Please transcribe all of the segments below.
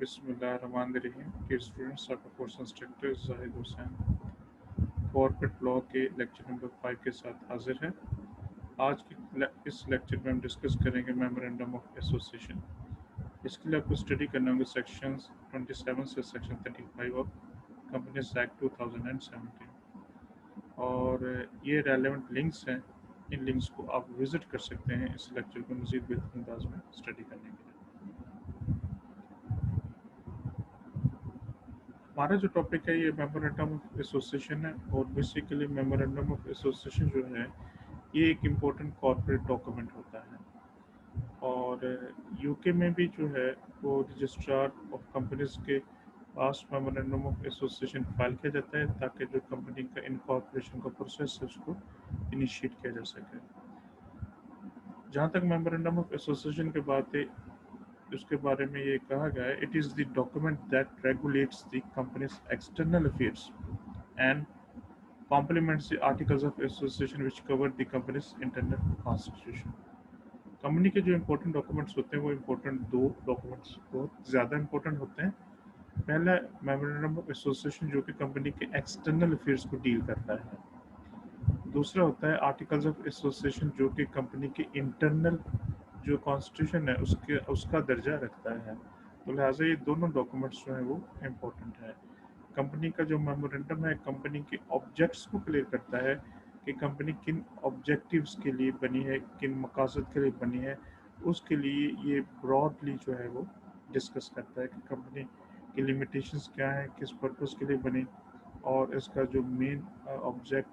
बिस्मिल्लाहिर्रहमानिर्रहीम। Dear students, आपका course instructor Zahid Hussain corporate law के लेक्चर नंबर 5 के साथ हाजिर है। आज के इस लेक्चर में हम डिस्कस करेंगे मेमोरेंडम ऑफ एसोसिएशन। इसके लिए आपको स्टडी करना होंगे सेक्शंस 27 से सेक्शन 35 ऑफ कंपनीज एक्ट 2017 और ये रेलेवेंट लिंक्स हैं। इन लिंक्स को आप विजिट कर सकते हैं इस लेक्चर को मज़ीद बेहतर अंदाज में स्टडी करने के लिए। हमारा जो टॉपिक है ये मेमोरेंडम ऑफ एसोसिएशन है और बेसिकली मेमोरेंडम ऑफ एसोसिएशन जो है ये एक इम्पोर्टेंट कॉर्पोरेट डॉक्यूमेंट होता है और यूके में भी जो है वो रजिस्ट्रार ऑफ कंपनीज के पास मेमोरेंडम ऑफ एसोसिएशन फाइल किया जाता है ताकि जो कंपनी का इनकॉर्पोरेशन का प्रोसेस है उसको इनिशिएट किया जा सके। जहाँ तक मेमोरेंडम ऑफ एसोसिएशन की बात है उसके बारे में ये कहा गया है, it is the document that regulates the companies external affairs and complements the articles of association which cover the company's internal constitution। Company के जो इम्पोर्टेंट डॉक्यूमेंट्स होते हैं वो इम्पोर्टेंट दो डॉक्यूमेंट्स बहुत ज़्यादा इम्पोर्टेंट होते हैं। पहला मेमोरेंडम ऑफ एसोसिएशन जो कि कंपनी के एक्सटर्नल अफेयर्स को डील करता है। दूसरा होता है आर्टिकल्स ऑफ एसोसिएशन जो कि कंपनी के इंटरनल जो कॉन्स्टिट्यूशन है उसका दर्जा रखता है। तो लिहाजा ये दोनों डॉक्यूमेंट्स जो हैं वो इम्पोर्टेंट है। कंपनी का जो मेमोरेंडम है कंपनी के ऑब्जेक्ट्स को क्लियर करता है कि कंपनी किन ऑब्जेक्टिव्स के लिए बनी है, किन मकासद के लिए बनी है, उसके लिए ये ब्रॉडली जो है वो डिस्कस करता है कि कंपनी की लिमिटेशंस क्या है, किस पर्पस के लिए बनी और इसका जो मेन ऑब्जेक्ट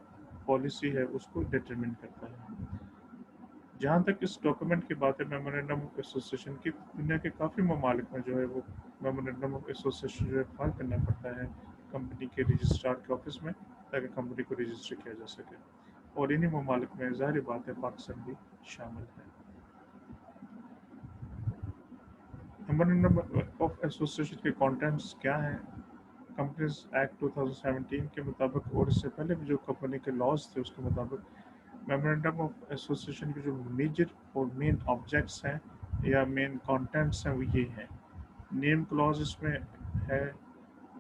पॉलिसी है उसको डिटरमिन करता है। जहाँ तक इस डॉक्यूमेंट की बात है मेमोरेंडम ऑफ एसोसिएशन की, दुनिया के काफ़ी ममालिक में जो है वो मेमोरेंडम ऑफ एसोसिएशन जो है फाइल करना पड़ता है कंपनी के रजिस्ट्रार के ऑफिस में ताकि कंपनी को रजिस्टर किया जा सके और इन्हीं ममालिक में ज़ाहिर बात है पाकिस्तान भी शामिल है। मेमोरेंडम ऑफ एसोसिएशन के कंटेंट्स क्या हैं? कंपनीज एक्ट 2017 के मुताबिक और इससे पहले भी जो कंपनी के लॉज थे उसके मुताबिक मेमोरेंडम ऑफ एसोसिएशन के जो मेजर और मेन ऑब्जेक्ट्स हैं या मेन कंटेंट्स हैं वो ये हैं। नेम क्लॉज इसमें है,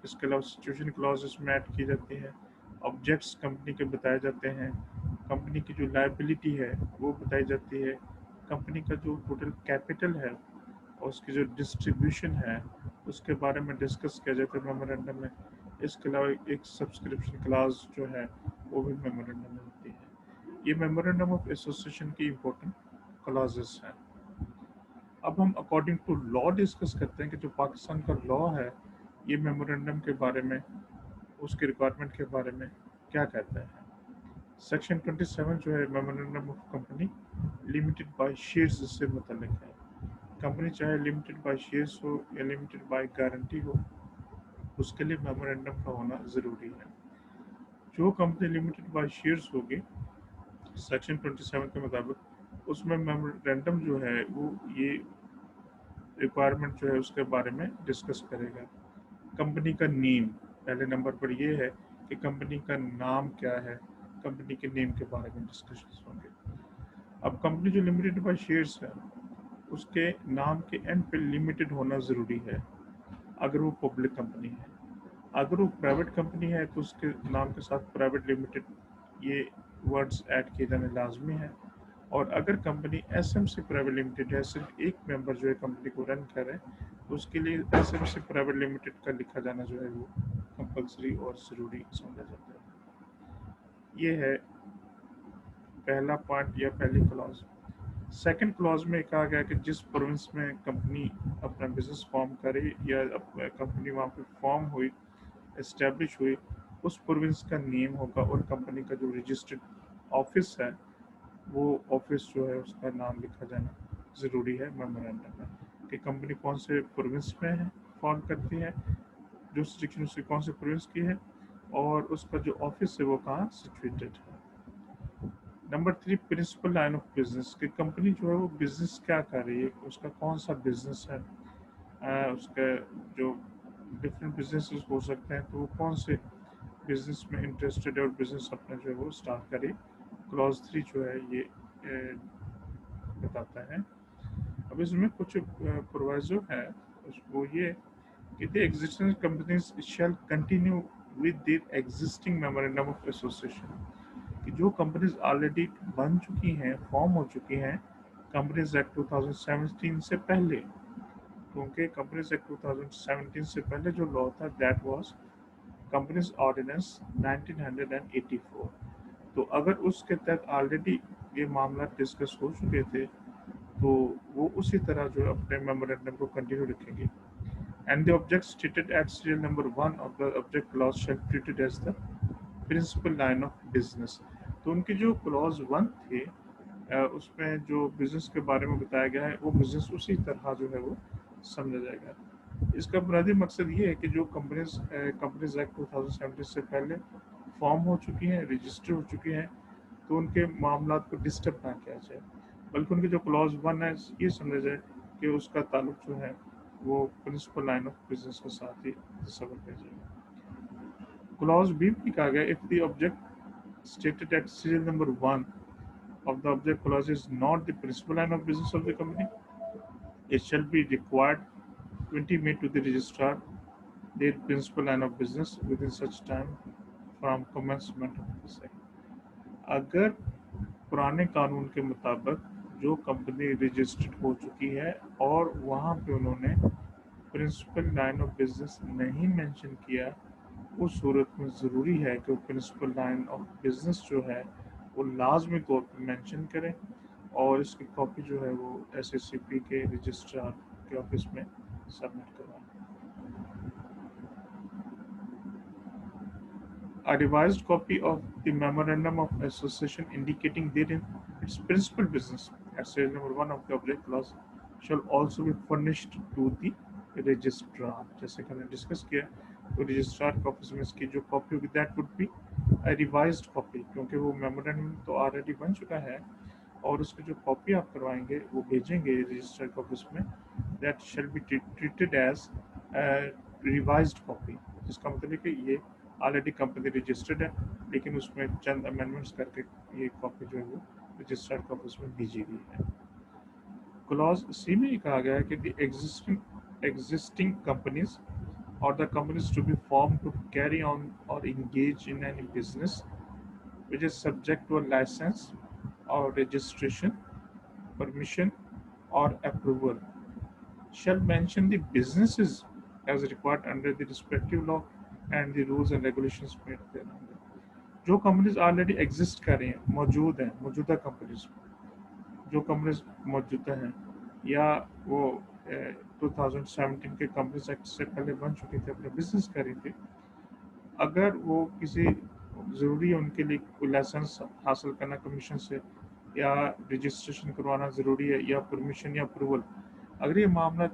इसके अलावा सिचुएशन क्लॉज इसमें ऐड की जाती है, ऑब्जेक्ट्स कंपनी के बताए जाते हैं, कंपनी की जो लायबिलिटी है वो बताई जाती है, कंपनी का जो टोटल कैपिटल है और उसकी जो डिस्ट्रीब्यूशन है उसके बारे में डिस्कस किया जाता है मेमोरेंडम में। इसके अलावा एक सब्सक्रिप्शन क्लास जो है वो भी मेमोरेंडम में होती है। ये मेमोरेंडम ऑफ एसोसिएशन की इम्पोर्टेंट क्लॉजेस हैं। अब हम अकॉर्डिंग टू लॉ डिस्कस करते हैं कि जो पाकिस्तान का लॉ है ये मेमोरेंडम के बारे में, उसके रिक्वायरमेंट के बारे में क्या कहता है। सेक्शन 27 जो है memorandum of company limited by shares से मुतल्लिक है। कंपनी चाहे लिमिटेड बाय शेयर्स हो या लिमिटेड बाय गारंटी हो उसके लिए मेमोरेंडम का होना ज़रूरी है। जो कंपनी लिमिटेड बाय शेयर्स होगी सेक्शन 27 के मुताबिक उसमें मेमोरेंडम जो है वो ये रिक्वायरमेंट जो है उसके बारे में डिस्कस करेगा। कंपनी का नेम पहले नंबर पर ये है कि कंपनी का नाम क्या है, कंपनी के नेम के बारे में डिस्कशंस होंगे। अब कंपनी जो लिमिटेड बाय शेयर्स है उसके नाम के एंड पे लिमिटेड होना ज़रूरी है अगर वो पब्लिक कंपनी है। अगर वो प्राइवेट कंपनी है तो उसके नाम के साथ प्राइवेट लिमिटेड ये वर्ड्स ऐड किए जाने लाजमी है। और अगर कंपनी एसएमसी प्राइवेट लिमिटेड है, सिर्फ एक मेंबर जो है कंपनी को रन कर रहे हैं तो उसके लिए एसएमसी प्राइवेट लिमिटेड का लिखा जाना जो है वो कंपलसरी और ज़रूरी समझा जाता है। ये है पहला पॉइंट या पहली क्लॉज। सेकंड क्लॉज में कहा गया कि जिस प्रोविंस में कंपनी अपना बिजनेस फॉर्म करे या कंपनी वहाँ पे फॉर्म हुई, इस्टेब्लिश हुई, उस प्रोविंस का नेम होगा और कंपनी का जो रजिस्टर्ड ऑफिस है वो ऑफिस जो है उसका नाम लिखा जाना ज़रूरी है मेमोरेंडम में कि कंपनी कौन से प्रोविंस में है, फॉर्म करती है, जुरिस्डिक्शन उसकी कौन से प्रोविंस की है और उसका जो ऑफिस है वो कहाँ सिचुएटेड है। Number 3 principal line of business कि कंपनी जो है वो बिजनेस क्या कर रही है, उसका कौन सा बिजनेस है, उसका जो डिफरेंट बिजनेसेस हो सकते हैं तो वो कौन से बिजनेस में इंटरेस्टेड है और बिजनेस अपना जो है वो स्टार्ट करे। क्लॉज 3 जो है ये बताता है। अब इसमें कुछ प्रोवाइजो है वो ये कि the existing companies shall continue with their existing memorandum of association, कि जो कंपनीज ऑलरेडी बन चुकी हैं, फॉर्म हो चुकी हैं कंपनीज एक्ट 2017 से पहले, क्योंकि कंपनीज एक्ट 2017 से पहले जो लॉ था दैट वाज कंपनीज ऑर्डिनेंस 1984। तो अगर उसके तहत ऑलरेडी ये मामला डिस्कस हो चुके थे तो वो उसी तरह जो है अपने मेमोरेंडम को कंटिन्यू रखेंगे। And the object stated at serial number 1 of the object clause shall be treated as the principal line of business। तो उनकी जो क्लॉज 1 थे उसमें जो बिजनेस के बारे में बताया गया है वो बिजनेस उसी तरह जो है वो समझा जाएगा। इसका बुनियादी मकसद ये है कि जो कंपनीज एक्ट 2017 से पहले फॉर्म हो चुकी हैं, रजिस्टर हो चुकी हैं, तो उनके मामला को डिस्टर्ब ना किया जाए, बल्कि उनकी जो क्लॉज 1 है ये समझा जाए कि उसका ताल्लुक जो है वो प्रिंसिपल लाइन ऑफ बिजनेस के साथ ही तस्वर किया जाएगा। क्लॉज बी में कहा गया if the object stated at serial number 1 of the object clause is not the principal line of business of the company, it shall be required to intimate to the registrar their principal line of business within such time from commencement of this act। अगर पुराने कानून के मुताबिक जो company registered हो चुकी है और वहाँ पे उन्होंने प्रिंसिपल लाइन ऑफ बिजनेस नहीं मेंशन किया, उस सूरत में ज़रूरी है कि वो प्रिंसिपल लाइन ऑफ बिजनेस जो है वो लाजमी तौर पर मेंशन करें और इसकी कॉपी जो है वो SACP के रजिस्ट्रार के ऑफिस में सबमिट करवाएं। A revised copy of the memorandum of association indicating therein its principal business at serial number 1 of the object clause shall also be furnished to the registrar। जैसे कि हमने discuss किया तो registrar के office में इसकी जो कॉपी होगी that would B a revised copy, क्योंकि वो मेमोरेंडम तो ऑलरेडी बन चुका है और उसकी जो कॉपी आप करवाएंगे वो भेजेंगे रजिस्ट्रार के ऑफिस में, that shall be treated as revised copy, जिसका मतलब है कि ये ऑलरेडी कंपनी रजिस्टर्ड है लेकिन उसमें चंद अमेंडमेंट्स करके ये कॉपी जो है वो रजिस्ट्रार के ऑफिस में भेजी गई है। क्लॉज सी में कहा गया है कि the existing companies or the companies to be formed to carry on or engage in any business which is subject to a license or registration, permission or approval shall mention the businesses as required under the respective law and the rules and regulations made thereafter। जो companies already exist कर रही हैं, मौजूद हैं, मौजूदा companies जो companies मौजूदा हैं या वो 2017 के कंपनीज एक्ट से पहले बन चुकी थी, अपने बिजनेस कर रही थी, अगर वो किसी ज़रूरी है उनके लिए कोई लाइसेंस हासिल करना कमीशन से या रजिस्ट्रेशन करवाना ज़रूरी है या परमिशन या अप्रूवल, अगर ये मामला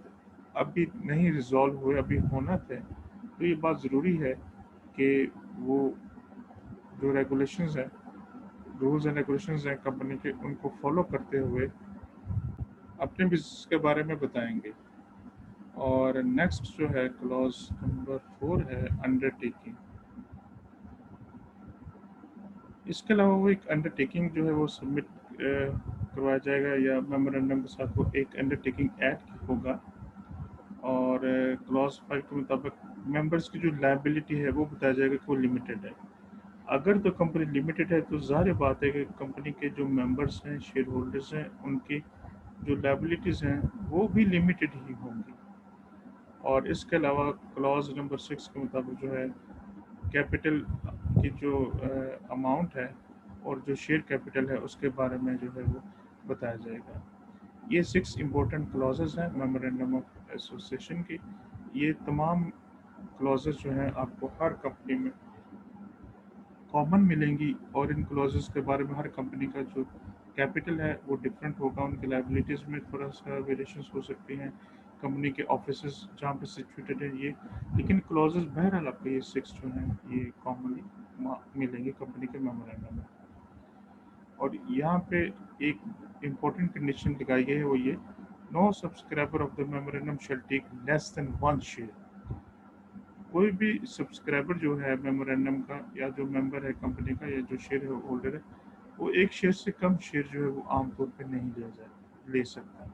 अभी नहीं रिजॉल्व हुए, अभी होना थे, तो ये बात ज़रूरी है कि वो जो रेगुलेशंस हैं, रूल्स एंड रेगुलेशंस हैं कंपनी के, उनको फॉलो करते हुए अपने बिजनेस के बारे में बताएंगे। और नेक्स्ट जो है क्लॉज नंबर 4 है अंडरटेकिंग। इसके अलावा वो एक अंडरटेकिंग जो है वो सबमिट करवाया जाएगा या मेमोरेंडम के साथ वो एक अंडरटेकिंग ऐड होगा। और क्लॉज 5 के मुताबिक मेंबर्स की जो लायबिलिटी है वो बताया जाएगा कि वो लिमिटेड है। अगर तो कंपनी लिमिटेड है तो ज़ाहिर बात है कि कंपनी के जो मेंबर्स हैं, शेयर होल्डर्स हैं, उनकी जो लायबिलिटीज़ हैं वो भी लिमिटेड ही होंगी। और इसके अलावा क्लॉज नंबर 6 के मुताबिक जो है कैपिटल की जो अमाउंट है और जो शेयर कैपिटल है उसके बारे में जो है वो बताया जाएगा। ये 6 इम्पोर्टेंट क्लॉजेस हैं मेमोरेंडम ऑफ एसोसिएशन की। ये तमाम क्लॉजेस जो हैं आपको हर कंपनी में कॉमन मिलेंगी और इन क्लॉजेस के बारे में हर कंपनी का जो कैपिटल है वो डिफरेंट होगा, उनकी लायबिलिटीज़ में थोड़ा सा वेरिएशंस हो सकती हैं, कंपनी के ऑफिसेस जहाँ पे सिचुएटेड है ये, लेकिन क्लॉजेस बहरहाल आपको ये 6 जो हैं ये कॉमनली मिलेंगे कंपनी के मेमोरेंडम में। और यहाँ पे एक इम्पोर्टेंट कंडीशन लगाई गई है, वो ये no subscriber of the memorandum shall take less than 1 share. कोई भी सब्सक्राइबर जो है मेमोरेंडम का या जो मेंबर है कंपनी का या जो शेयर होल्डर है वो एक शेयर से कम शेयर जो है वो आमतौर पे नहीं ले सकता।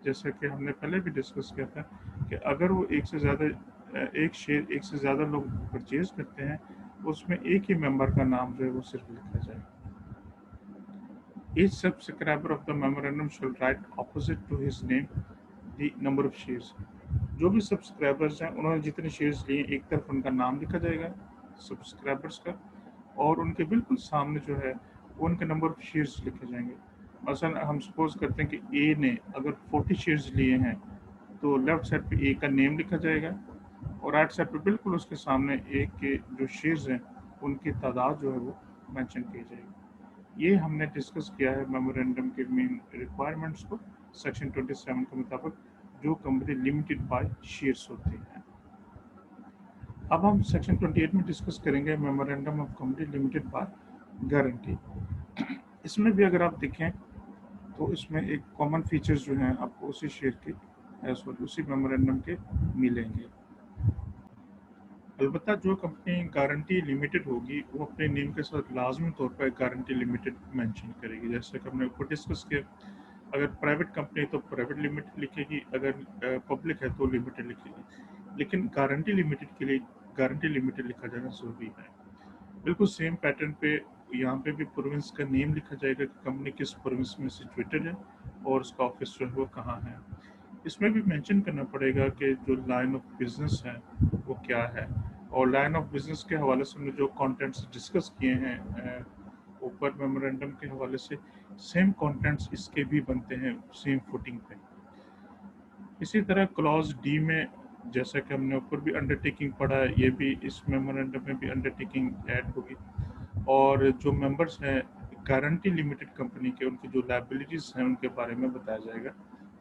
जैसा कि हमने पहले भी डिस्कस किया था कि अगर वो एक से ज़्यादा एक शेयर एक से ज़्यादा लोग परचेज करते हैं, उसमें एक ही मेंबर का नाम जो है वो सिर्फ लिखा जाएगा। Each subscriber of the memorandum shall write opposite to his name the number of shares. जो भी सब्सक्राइबर्स हैं उन्होंने जितने शेयर्स लिए एक तरफ उनका नाम लिखा जाएगा सब्सक्राइबर्स का, और उनके बिल्कुल सामने जो है उनके नंबर ऑफ शेयर्स लिखे जाएंगे। मसलन हम सपोज करते हैं कि ए ने अगर 40 शेयर्स लिए हैं तो लेफ्ट साइड पे ए का नेम लिखा जाएगा और राइट साइड पे बिल्कुल उसके सामने ए के जो शेयर्स हैं उनकी तादाद जो है वो मेंशन की जाएगी। ये हमने डिस्कस किया है मेमोरेंडम के मेन रिक्वायरमेंट्स को सेक्शन 27 के मुताबिक, जो कंपनी लिमिटेड बाय शेयर्स होती है। अब हम सेक्शन 28 में डिस्कस करेंगे memorandum of company limited by guarantee. इसमें भी अगर आप देखें तो इसमें एक कॉमन फीचर्स जो हैं आपको उसी शेयर के उसी मेमोरेंडम के मिलेंगे। अलबत्ता जो कंपनी गारंटी लिमिटेड होगी वो अपने नेम के साथ लाजमी तौर पर गारंटी लिमिटेड मेंशन करेगी। जैसे कि हमने ऊपर डिस्कस किया, अगर प्राइवेट कंपनी तो प्राइवेट लिमिटेड लिखेगी, अगर पब्लिक है तो लिमिटेड लिखेगी, लेकिन गारंटी लिमिटेड के लिए गारंटी लिमिटेड लिखा जाना ज़रूरी है। बिल्कुल सेम पैटर्न पे यहाँ पे भी प्रोविंस का नेम लिखा जाएगा कि कंपनी किस प्रोविंस में सिचुएटेड है और उसका ऑफिस जो है वो कहाँ है। इसमें भी मेंशन करना पड़ेगा कि जो लाइन ऑफ बिजनेस है वो क्या है, और लाइन ऑफ बिजनेस के हवाले से हमने जो कंटेंट्स डिस्कस किए हैं ऊपर मेमोरेंडम के हवाले से, सेम कंटेंट्स इसके भी बनते हैं सेम फुटिंग पे। इसी तरह क्लॉज डी में जैसा कि हमने ऊपर भी अंडरटेकिंग पढ़ा है, ये भी इस मेमोरेंडम में भी अंडरटेकिंग ऐड होगी, और जो मेंबर्स हैं गारंटी लिमिटेड कंपनी के उनकी जो लायबिलिटीज़ हैं उनके बारे में बताया जाएगा,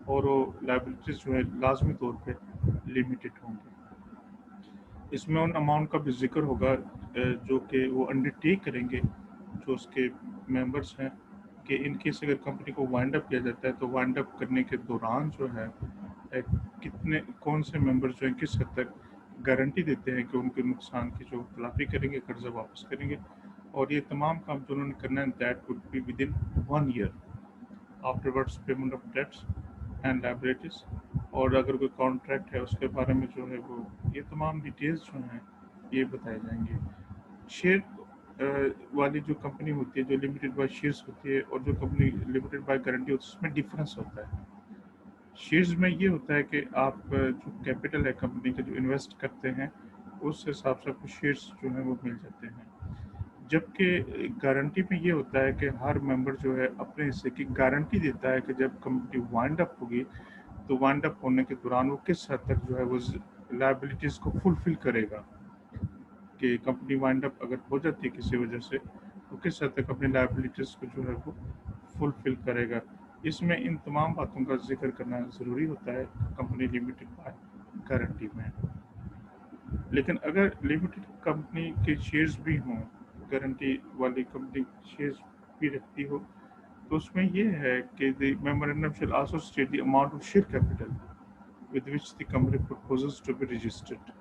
और वो लायबिलिटीज़ जो है लाजमी तौर पे लिमिटेड होंगी। इसमें उन अमाउंट का भी जिक्र होगा जो कि वो अंडरटेक करेंगे जो उसके मेंबर्स हैं, कि इन केस अगर कंपनी को वाइंड अप किया जाता है तो वाइंड अप करने के दौरान जो है कितने कौन से मेंबर्स जो हैं किस हद तक गारंटी देते हैं कि उनके नुकसान की जो खिलाफी करेंगे, कर्जा वापस करेंगे, और ये तमाम काम जो उन्होंने करना है that would be within 1 year afterwards payment of debts and liabilities. और अगर कोई कॉन्ट्रैक्ट है उसके बारे में जो है वो ये तमाम डिटेल्स जो हैं ये बताए जाएंगे। शेयर वाली जो कंपनी होती है जो लिमिटेड बाय शेयर्स होती है और जो कंपनी लिमिटेड बाय गारंटी होती है उसमें डिफरेंस होता है। शेयर्स में ये होता है कि आप जो कैपिटल है कंपनी का जो इन्वेस्ट करते हैं उस हिसाब से आपको शेयर्स जो हैं वो मिल जाते हैं, जबकि गारंटी में ये होता है कि हर मेंबर जो है अपने हिस्से की गारंटी देता है कि जब कंपनी वाइंड अप होगी तो वाइंड अप होने के दौरान वो किस हद तक जो है वो लायबिलिटीज़ को फुलफिल करेगा, कि कंपनी वाइंड अप अगर हो जाती है किसी वजह से तो किस हद तक अपनी लायबिलिटीज़ को जो है वो फुलफिल करेगा। इसमें इन तमाम बातों का जिक्र करना ज़रूरी होता है कंपनी लिमिटेड बाय गारंटी में। लेकिन अगर लिमिटेड कंपनी के शेयर्स भी हों, गारंटी वाली कंपनी शेयर्स भी रखती हो, तो उसमें ये है कि the memorandum shall also state the amount of share capital with which the company proposes to be registered,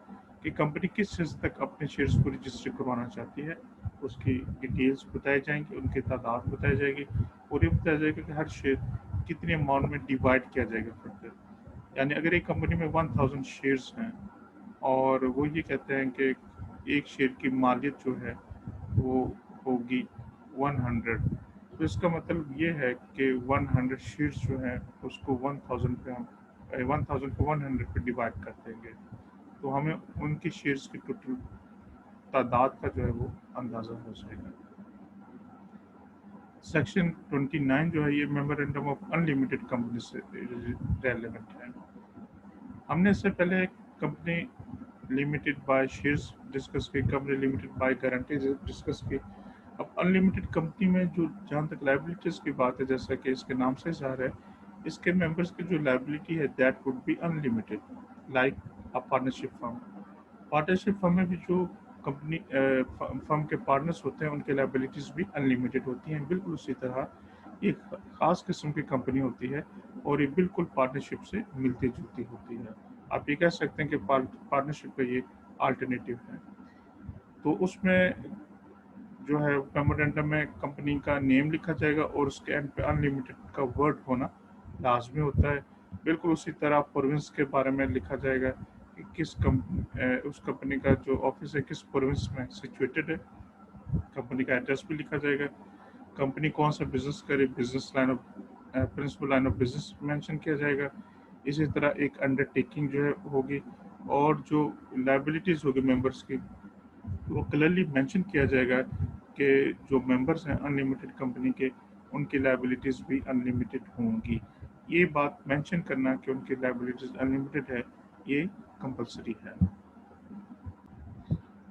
कि कंपनी किस हद तक अपने शेयर्स को रजिस्टर करवाना चाहती है, उसकी डिटेल्स बताई जाएंगी, उनकी तादाद बताई जाएगी, और ये बताया जाएगा कि हर शेयर कितने अमाउंट में डिवाइड किया जाएगा फर्दर। यानी अगर एक कंपनी में 1000 शेयर्स हैं और वो ये कहते हैं कि एक शेयर की मालियत जो है वो होगी 100, तो इसका मतलब ये है कि 100 शेयर्स जो हैं उसको 1000 पे हम 1000 को 100 पे डिवाइड कर देंगे, तो हमें उनकी शेयर्स की टोटल तादाद का जो है वो अंदाज़ा हो जाएगा। सेक्शन 29 जो है ये मेमोरेंडम ऑफ अनलिमिटेड कंपनी से रेलेवेंट है। हमने इससे पहले company limited by shares discuss की, company limited by guarantee discuss की। अब अनलिमिटेड कंपनी में जो जहाँ तक लायबिलिटीज़ की बात है, जैसा कि इसके नाम से ज़ाहिर है, इसके मेंबर्स की जो लायबिलिटी है that would B unlimited like a partnership firm. Partnership firm में भी जो कंपनी फर्म के पार्टनर्स होते हैं उनके लायबिलिटीज़ भी अनलिमिटेड होती हैं, बिल्कुल उसी तरह एक ख़ास किस्म की कंपनी होती है और ये बिल्कुल पार्टनरशिप से मिलती जुलती होती है। आप ये कह सकते हैं कि पार्टनरशिप का ये अल्टरनेटिव है। तो उसमें जो है मेमोरेंडम में कंपनी का नेम लिखा जाएगा और उसके एंड पे अनलिमिटेड का वर्ड होना लाजमी होता है। बिल्कुल उसी तरह प्रोविंस के बारे में लिखा जाएगा कि उस कंपनी का जो ऑफिस है किस प्रोविंस में सिचुएटेड है, कंपनी का एड्रेस भी लिखा जाएगा, कंपनी कौन सा बिजनेस करे, business line of principal line of business mention किया जाएगा। इसी तरह एक अंडरटेकिंग जो है होगी, और जो लायबिलिटीज़ होगी मेंबर्स की वो क्लियरली मेंशन किया जाएगा कि जो मेंबर्स हैं अनलिमिटेड कंपनी के, उनकी लायबिलिटीज़ भी अनलिमिटेड होंगी। ये बात मेंशन करना कि उनकी लायबिलिटीज़ अनलिमिटेड है, ये कंपलसरी है।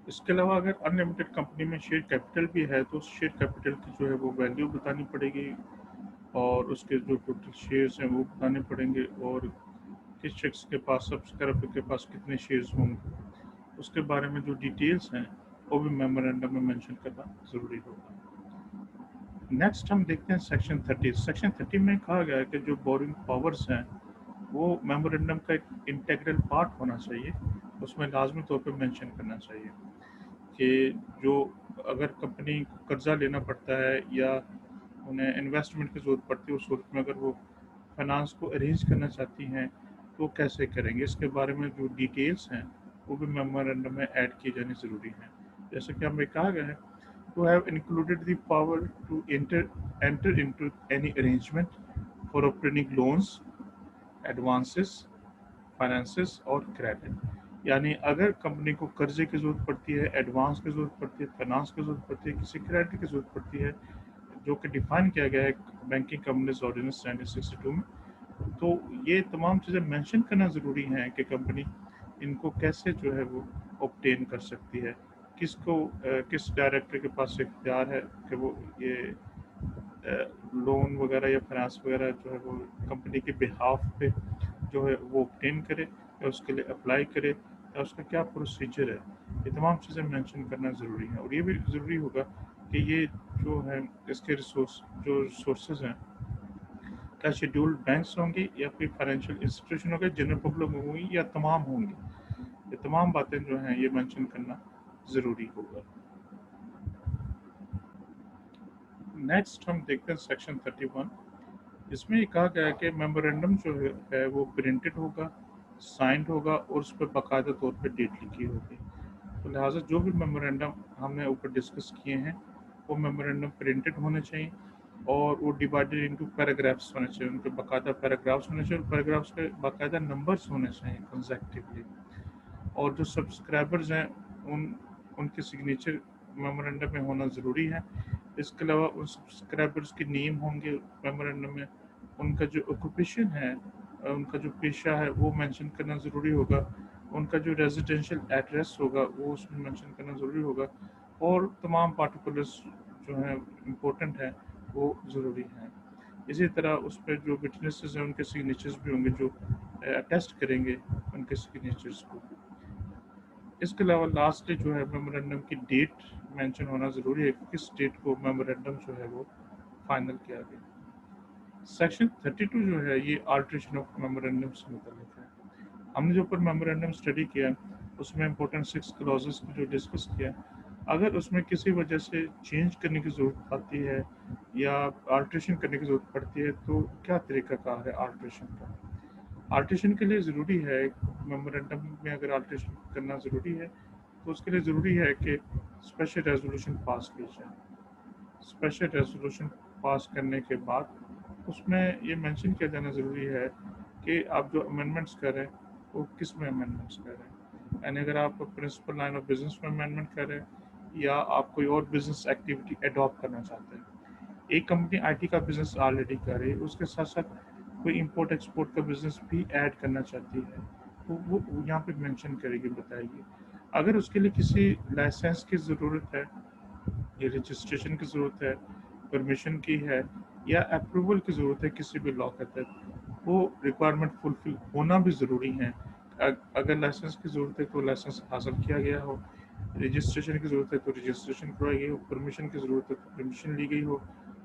इसके अलावा अगर अनलिमिटेड कंपनी में शेयर कैपिटल भी है तो उस शेयर कैपिटल की जो है वो वैल्यू बतानी पड़ेगी, और उसके जो टोटल शेयर्स हैं वो बताने पड़ेंगे, और किस शख्स के पास, सब्सक्राइबर के पास कितने शेयर्स होंगे, उसके बारे में जो डिटेल्स हैं वो भी मेमोरेंडम में मेंशन करना ज़रूरी होगा। नेक्स्ट हम देखते हैं सेक्शन 30। सेक्शन 30 में कहा गया है कि जो बोरिंग पावर्स हैं वो मेमोरेंडम का एक इंटीग्रल पार्ट होना चाहिए, उसमें लाजमी तौर पे मेंशन करना चाहिए कि जो अगर कंपनी को कर्जा लेना पड़ता है या उन्हें इन्वेस्टमेंट की ज़रूरत पड़ती है, उस सूरत में अगर वो फाइनेंस को अरेंज करना चाहती हैं तो कैसे करेंगे, इसके बारे में जो डिटेल्स हैं वो भी मेमोरेंडम में ऐड की जानी ज़रूरी है। जैसे कि हमें कहा गया है to have included the power to enter into any arrangement for obtaining loans, advances, finances और क्रेडिट। यानी अगर कंपनी को कर्जे की ज़रूरत पड़ती है, एडवांस की ज़रूरत पड़ती है, फाइनेंस की ज़रूरत पड़ती है, किसी क्रेडिट की ज़रूरत पड़ती है, जो कि डिफाइन किया गया है बैंकिंग कंपनीज ऑर्डिनेंस 1962 में, तो ये तमाम चीज़ें मेंशन करना ज़रूरी है कि कंपनी इनको कैसे जो है वो ऑब्टेन कर सकती है, किस डायरेक्टर के पास इख्तियार है कि वो ये लोन वगैरह या फाइनेंस वगैरह जो है वो कंपनी के बिहाफ पे जो है वो ऑब्टेन करे या उसके लिए अप्लाई करे, या उसका क्या प्रोसीजर है, ये तमाम चीज़ें मेंशन करना ज़रूरी है। और ये भी ज़रूरी होगा कि ये जो है इसके रिसोर्सेज हैं क्या शेड्यूल्ड बैंक्स होंगे या फिर फाइनेंशियल इंस्टीट्यूशन होंगे, जनरल पब्लिक होंगी या तमाम होंगी, ये तमाम बातें जो हैं ये मेंशन करना ज़रूरी होगा। नेक्स्ट हम देखते हैं सेक्शन 31। इसमें ये कहा गया है कि मेमोरेंडम जो है वो प्रिंटेड होगा, साइंड होगा और उस पर बाकायदा तौर पे डेट लिखी होगी। तो लिहाजा जो भी मेमोरेंडम हमने ऊपर डिस्कस किए हैं वो मेमोरेंडम प्रिंटेड होने चाहिए, और वो डिवाइडेड इनटू पैराग्राफ्स होने चाहिए, उनके बाकायदा पैराग्राफ्स होने चाहिए, और पैराग्राफ्स के बाकायदा नंबर्स होने चाहिए कंसेक्टिवली, और जो सब्सक्राइबर्स हैं उनके सिग्नेचर मेमोरेंडम में होना ज़रूरी है। इसके अलावा उन सब्सक्राइबर्स के नेम होंगे मेमोरेंडम में, उनका जो ऑक्यूपेशन है, उनका जो पेशा है वो मेंशन करना ज़रूरी होगा, उनका जो रेजिडेंशियल एड्रेस होगा वो उसमें मेंशन करना ज़रूरी होगा, और तमाम पार्टिकुलर्स जो हैं इम्पोर्टेंट हैं वो ज़रूरी हैं। इसी तरह उस पर जो विटनेसेस हैं उनके सिग्नेचर्स भी होंगे जो अटेस्ट करेंगे उनके सिग्नेचर्स को। इसके अलावा लास्टली जो है मेमोरेंडम की डेट मेंशन होना ज़रूरी है, किस डेट को मेमोरेंडम जो है वो फाइनल किया गया। सेक्शन 32 जो है ये आल्ट्रेशन ऑफ मेमोरेंडम से मुतल्लिक है। हमने जो ऊपर मेमोरेंडम स्टडी किया उसमें इंपॉर्टेंट 6 क्लॉजेस को जो डिस्कस किया, अगर उसमें किसी वजह से चेंज करने की ज़रूरत आती है या आल्ट्रेशन करने की ज़रूरत पड़ती है तो क्या तरीक़ाकार है आल्ट्रेशन का। आल्ट्रेशन के लिए ज़रूरी है, मेमोरेंडम में अगर आल्ट्रेशन करना ज़रूरी है तो उसके लिए ज़रूरी है कि स्पेशल रेजोल्यूशन पास की जाए। स्पेशल रेजोल्यूशन पास करने के बाद उसमें ये मेंशन किया जाना ज़रूरी है कि आप जो अमेंडमेंट्स कर रहे हैं वो किस में अमेंडमेंट्स कर रहे हैं, यानी अगर आप प्रिंसिपल लाइन ऑफ बिजनेस में अमेंडमेंट कर रहे हैं या आप कोई और बिजनेस एक्टिविटी अडॉप्ट करना चाहते हैं। एक कंपनी आईटी का बिजनेस ऑलरेडी कर रही है, उसके साथ साथ कोई इंपोर्ट एक्सपोर्ट का बिजनेस भी ऐड करना चाहती है तो वो यहाँ पे मेंशन करेगी, बताएगी। अगर उसके लिए किसी लाइसेंस की ज़रूरत है या रजिस्ट्रेशन की ज़रूरत है, परमिशन की है या अप्रूवल की ज़रूरत है किसी भी लॉ के तहत, वो रिक्वायरमेंट फुलफिल होना भी ज़रूरी है। अगर लाइसेंस की ज़रूरत है तो लाइसेंस हासिल किया गया हो, रजिस्ट्रेशन की ज़रूरत है तो रजिस्ट्रेशन करवाई गई हो, परमिशन की ज़रूरत है तो परमिशन ली गई हो,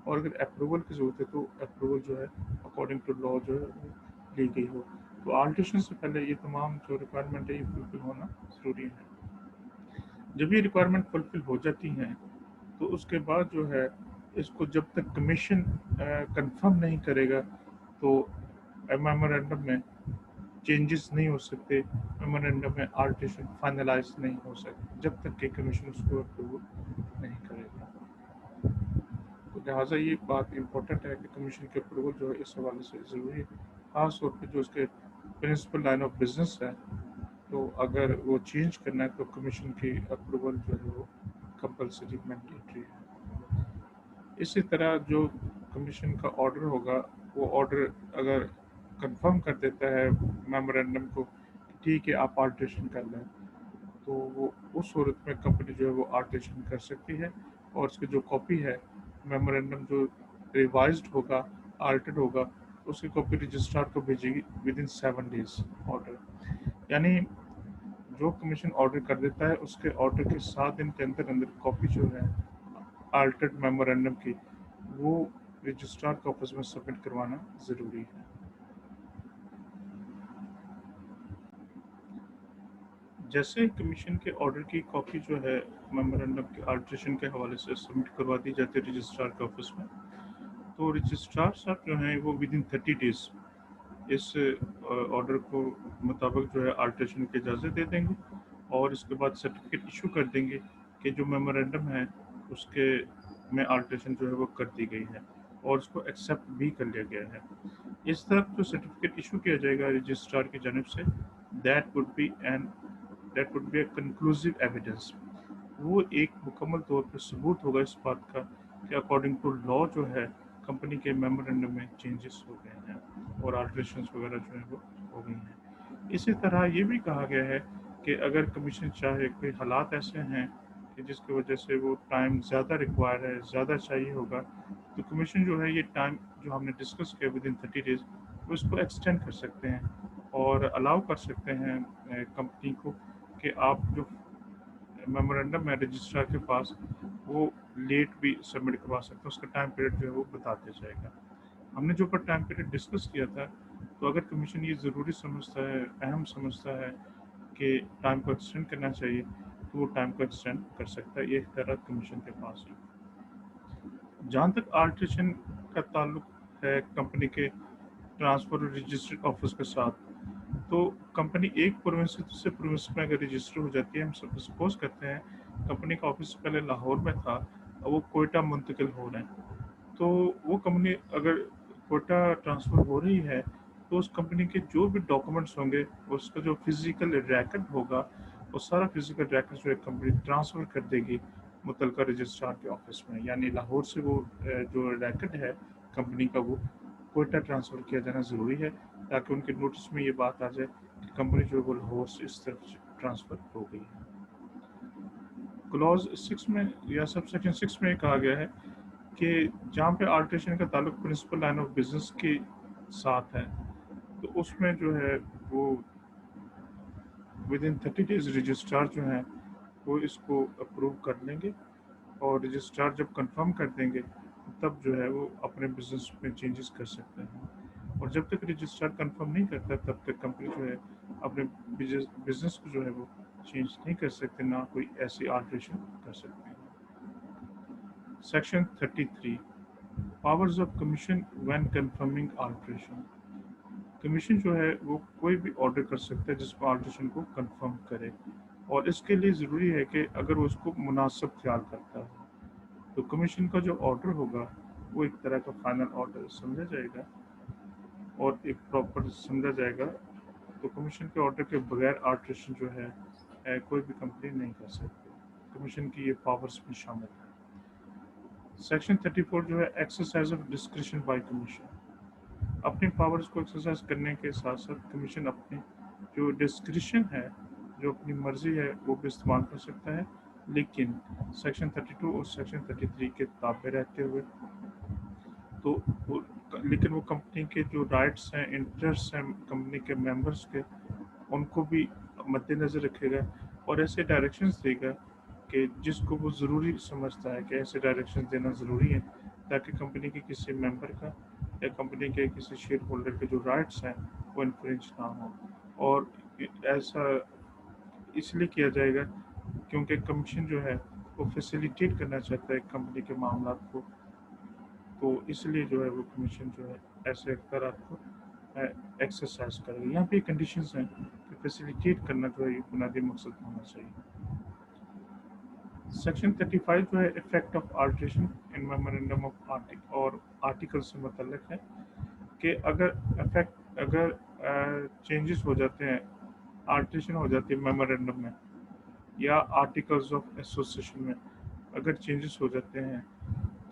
और अगर अप्रूवल की ज़रूरत है तो अप्रूवल जो है अकॉर्डिंग टू लॉ जो है वो ली गई हो। तो आल्ट्रेशन से पहले ये तमाम जो रिक्वायरमेंट है ये फुलफिल होना ज़रूरी है। जब ये रिक्वायरमेंट फुलफिल हो जाती हैं तो उसके बाद जो है इसको जब तक कमीशन कंफर्म नहीं करेगा तो मेमोरेंडम में चेंजेस नहीं हो सकते, मेमोरेंडम में आल्ट्रेशन फाइनलाइज नहीं हो सकते जब तक कि कमीशन उसको अप्रूव नहीं करेगा। तो लिहाजा ये बात इम्पोर्टेंट है कि कमीशन के अप्रूवल जो है इस हवाले से ज़रूरी है, ख़ास तौर पर जो उसके प्रिंसिपल लाइन ऑफ बिजनेस है, तो अगर वो चेंज करना है तो कमीशन की अप्रूवल जो है वो कंपलसरी मैंडेटरी है। इसी तरह जो कमीशन का ऑर्डर होगा, वो ऑर्डर अगर कंफर्म कर देता है मेमोरेंडम को कि ठीक है आप आल्ट्रेशन कर लें, तो वो उस सूरत में कंपनी जो है वो आल्ट्रेशन कर सकती है, और उसकी जो कॉपी है मेमोरेंडम जो रिवाइज्ड होगा, आल्टर्ड होगा, उसकी कॉपी रजिस्ट्रार को भेजेगी विद इन 7 days ऑर्डर। यानी जो कमीशन ऑर्डर कर देता है उसके ऑर्डर के 7 दिन के अंदर अंदर कॉपी जो है आल्टर्ड मेमोरेंडम की, वो रजिस्ट्रार के ऑफिस में सबमिट करवाना ज़रूरी है। जैसे कमीशन के ऑर्डर की कॉपी जो है मेमोरेंडम के आल्ट्रेशन के हवाले से सबमिट करवा दी जाती है रजिस्ट्रार के ऑफिस में, तो रजिस्ट्रार साहब जो हैं वो विद इन 30 days इस ऑर्डर को मुताबिक जो है आल्ट्रेशन की इजाज़त दे देंगे, और इसके बाद सर्टिफिकेट इशू कर देंगे कि जो मेमोरेंडम है उसके में आल्ट्रेशन जो है वो कर दी गई है और उसको एक्सेप्ट भी कर लिया गया है। इस तरह जो सर्टिफिकेट इशू किया जाएगा रजिस्ट्रार की जानब से, that would be an that would be a conclusive evidence. वो एक मुकम्मल तौर पर सबूत होगा इस बात का कि अकॉर्डिंग टू लॉ जो है कंपनी के मेमोरेंडम में चेंजेस हो गए हैं और आल्ट्रेशंस वगैरह जो है वो हो गई हैं। इसी तरह ये भी कहा गया है कि अगर कमीशन चाहे, कोई हालात ऐसे हैं कि जिसकी वजह से वो टाइम ज़्यादा रिक्वायर है, ज़्यादा चाहिए होगा, तो कमीशन जो है ये टाइम जो हमने डिस्कस किया विद इन 30 days, वो इसको एक्सटेंड कर सकते हैं और अलाउ कर सकते हैं कंपनी को कि आप जो मेमोरेंडम है रजिस्ट्रार के पास, वो लेट भी सबमिट करवा सकते हैं, उसका टाइम पीरियड जो है वो बता दिया जाएगा। हमने जो पर टाइम पीरियड डिस्कस किया था, तो अगर कमीशन ये ज़रूरी समझता है, अहम समझता है कि टाइम को एक्सटेंड करना चाहिए, तो वो टाइम को एक्सटेंड कर सकता है, ये इख्तियार कमीशन के पास है। जहाँ तक आल्ट्रेशन का ताल्लुक है कंपनी के ट्रांसफ़र रजिस्टर्ड ऑफिस के साथ, तो कंपनी एक प्रोविंस से दूसरे प्रोविंस में अगर रजिस्टर हो जाती है, हम सपोज करते हैं कंपनी का ऑफिस पहले लाहौर में था, अब वो कोयटा मुंतकिल हो रहे हैं, तो वो कंपनी अगर कोटा ट्रांसफ़र हो रही है, तो उस कंपनी के जो भी डॉक्यूमेंट्स होंगे, उसका जो फिज़िकल रिकॉर्ड होगा, वो सारा फिज़िकल रिकॉर्ड जो है कंपनी ट्रांसफ़र कर देगी मुतलका रजिस्ट्रार के ऑफिस में। यानी लाहौर से वो जो रिकॉर्ड है कंपनी का, वो कोयटा ट्रांसफ़र किया जाना ज़रूरी है, ताकि उनके नोटिस में ये बात आ जाए कि कंपनी जो है वो लाहौर से इस तरफ ट्रांसफ़र हो गई है। क्लॉज 6 में या सब सेक्शन 6 में कहा गया है कि जहाँ पे आल्ट्रेशन का ताल्लुक प्रिंसिपल लाइन ऑफ बिजनेस के साथ है, तो उसमें जो है वो विद इन 30 days रजिस्ट्रार जो हैं वो इसको अप्रूव कर लेंगे, और रजिस्ट्रार जब कंफर्म कर देंगे तब जो है वो अपने बिजनेस में चेंजेस कर सकते हैं, और जब तक रजिस्ट्रार कंफर्म नहीं करता तब तक कंपनी जो है अपने बिजनेस को जो है वो चेंज नहीं कर सकते, ना कोई ऐसी आल्ट्रेशन कर सकते हैं। Section 33 powers of commission when confirming alteration. Commission जो है वो कोई भी ऑर्डर कर सकता है जिसको आल्ट्रेशन को कंफर्म करे, और इसके लिए ज़रूरी है कि अगर वो उसको मुनासिब ख्याल करता है, तो कमीशन का जो ऑर्डर होगा वो एक तरह का फाइनल ऑर्डर समझा जाएगा और एक प्रॉपर समझा जाएगा। तो कमीशन के ऑर्डर के बगैर आल्ट्रेशन जो है कोई भी कंपनी नहीं कर सकती। कमीशन की ये पावर्स भी शामिल है। सेक्शन 34 जो है exercise of discretion bye commission. अपनी पावर्स को एक्सरसाइज करने के साथ साथ कमीशन अपनी जो डिस्क्रिशन है, जो अपनी मर्जी है, वो भी इस्तेमाल कर सकता है, लेकिन सेक्शन 32 और सेक्शन 33 के ताबे रहते हुए। तो वो लेकिन वो कंपनी के जो राइट्स हैं, इंटरेस्ट हैं कंपनी के मेंबर्स के, उनको भी मद्देनज़र रखेगा और ऐसे डायरेक्शंस देगा कि जिसको वो ज़रूरी समझता है कि ऐसे डायरेक्शंस देना ज़रूरी है, ताकि कंपनी के किसी मेंबर का या कंपनी के किसी शेयर होल्डर के जो राइट्स हैं वो इन्फ्रिंज ना हो। और ऐसा इसलिए किया जाएगा क्योंकि कमीशन जो है वो फैसिलिटेट करना चाहता है कंपनी के मामलात को, तो इसलिए जो है वो कमीशन जो है ऐसे इख्तियारात को एक्सरसाइज करेगा। यहाँ पे कंडीशंस हैं कि फैसिलिटेट करना जो है ये बुनियादी मकसद होना चाहिए। सेक्शन 35 जो है effect of alteration in memorandum of और आर्टिकल से मतलब है कि अगर चेंजेस हो जाते हैं, आल्ट्रेशन हो जाती है मेमोरेंडम में या आर्टिकल्स ऑफ एसोसिएशन में अगर चेंजेस हो जाते हैं,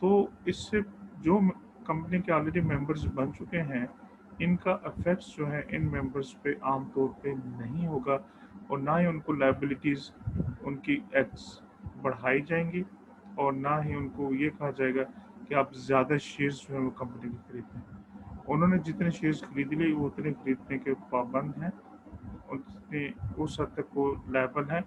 तो इससे जो कंपनी के ऑलरेडी मेंबर्स बन चुके हैं इनका इफेक्ट्स जो है इन मेंबर्स पे आमतौर पे नहीं होगा, और ना ही उनको लाइबिलिटीज़ उनकी एक्स बढ़ाई जाएंगी, और ना ही उनको ये कहा जाएगा कि आप ज़्यादा शेयर्स जो है वो कंपनी के खरीदें। उन्होंने जितने शेयर्स खरीद लिए वो उतने खरीदने के पाबंद हैं, उतने उस हद तक वो लायबल है,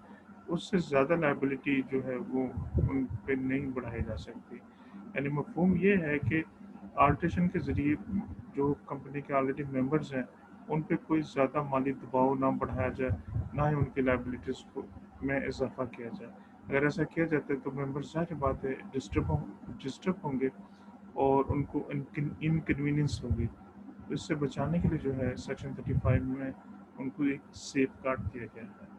उससे ज़्यादा लायबिलिटी जो है वो उन पे नहीं बढ़ाई जा सकती। यानी मफहूम ये है कि आल्ट्रेशन के ज़रिए जो कंपनी के ऑलरेडी मेंबर्स हैं उन पे कोई ज़्यादा माली दबाव ना बढ़ाया जाए, ना ही उनकी लायबिलिटीज़ को में इजाफा किया जाए। अगर ऐसा किया जाता है तो मेंबर्स ज़ाहिर बात है डिस्टर्ब होंगे और उनको इनकन्वीनियंस होगी। तो इससे बचाने के लिए जो है सेक्शन 35 में उनको एक सेफ गार्ड दिया गया है।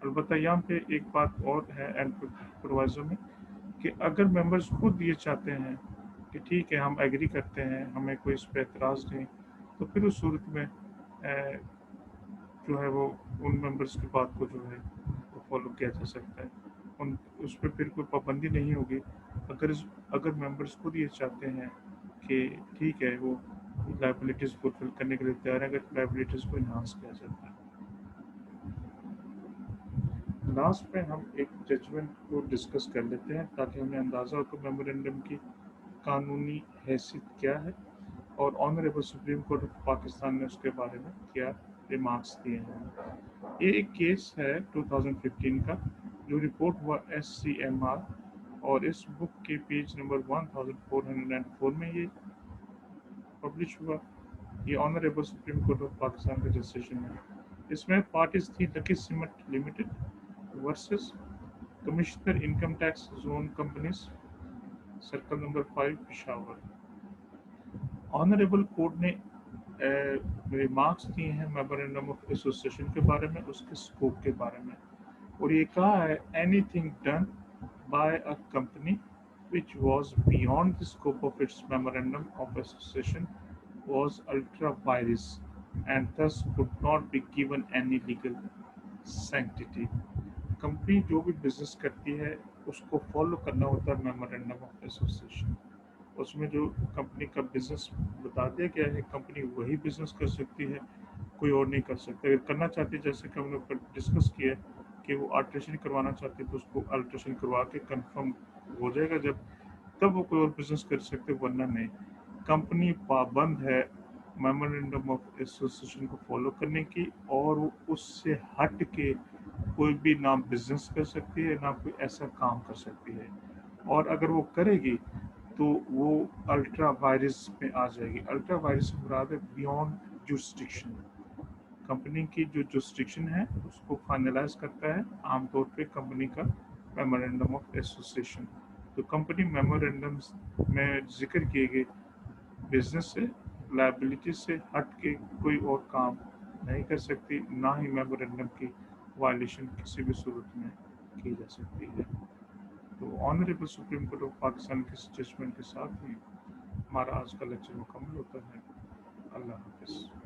अलबत्ता यहाँ पे एक बात और है एंड प्रोवाइजो में कि अगर मेंबर्स खुद ये चाहते हैं कि ठीक है हम एग्री करते हैं, हमें कोई इस पर एतराज़ नहीं, तो फिर उस सूरत में जो है वो उन मेंबर्स की बात को जो है वो फॉलो किया जा सकता है। उन उस पर फिर कोई पाबंदी नहीं होगी। अगर मेंबर्स खुद ये चाहते हैं कि ठीक है वो लाइबिलिटीज़ फुलफिल करने के लिए तैयार है, अगर लाइबिलिटीज़ को इन्हांस किया जाता है। लास्ट में हम एक जजमेंट को डिस्कस कर लेते हैं ताकि हमें अंदाज़ा हो कि मेमोरेंडम की कानूनी हैसियत क्या है और honourable supreme court of Pakistan ने उसके बारे में क्या रिमार्क्स दिए हैं। ये एक केस है 2015 का जो रिपोर्ट हुआ SCMR, और इस बुक के पेज नंबर 1404 में ये पब्लिश हुआ। ये honourable supreme court of Pakistan का डिसीजन है। इसमें पार्टीज थी lucky cement limited versus commissioner income tax zone companies, circle number 5 Peshawar. Honourable court ने रिमार्क्स दिए हैं मेमोरेंडम ऑफ एसोसिएशन के बारे में, उसके स्कोप के बारे में, और ये कहा है anything done by a company which was beyond the scope of its memorandum of association was ultra vires and thus could not be given any legal sanctity। Company जो भी बिजनेस करती है उसको फॉलो करना होता है मेमोरेंडम ऑफ एसोसिएशन। उसमें जो कंपनी का बिजनेस बता दिया गया है, कंपनी वही बिजनेस कर सकती है, कोई और नहीं कर सकता। अगर करना चाहती है, जैसे कि हमने ऊपर डिस्कस किया कि वो अल्ट्रेशन करवाना चाहती है तो उसको अल्ट्रेशन करवा के कंफर्म हो जाएगा जब, तब वो कोई और बिजनेस कर सकते, वरना नहीं। कंपनी पाबंद है मेमोरेंडम ऑफ एसोसिएशन को फॉलो करने की, और वो उससे हट के कोई भी ना बिजनेस कर सकती है ना कोई ऐसा काम कर सकती है, और अगर वो करेगी तो वो अल्ट्रा वायरस में आ जाएगी। अल्ट्रा वायरस से मुराद है बियॉन्ड जुरिस्डिक्शन। कंपनी की जो जुरिस्डिक्शन है उसको फाइनलाइज करता है आमतौर पे कंपनी का मेमोरेंडम ऑफ एसोसिएशन। तो कंपनी मेमोरेंडम में जिक्र किए गए बिजनेस से, लायबिलिटी से हट के कोई और काम नहीं कर सकती, ना ही मेमोरेंडम की वायलेशन किसी भी सूरत में की जा सकती है। तो honourable supreme court of Pakistan के जजमेंट के साथ ही हमारा आज का लेक्चर मुकम्मल होता है। अल्लाह हाफिज़।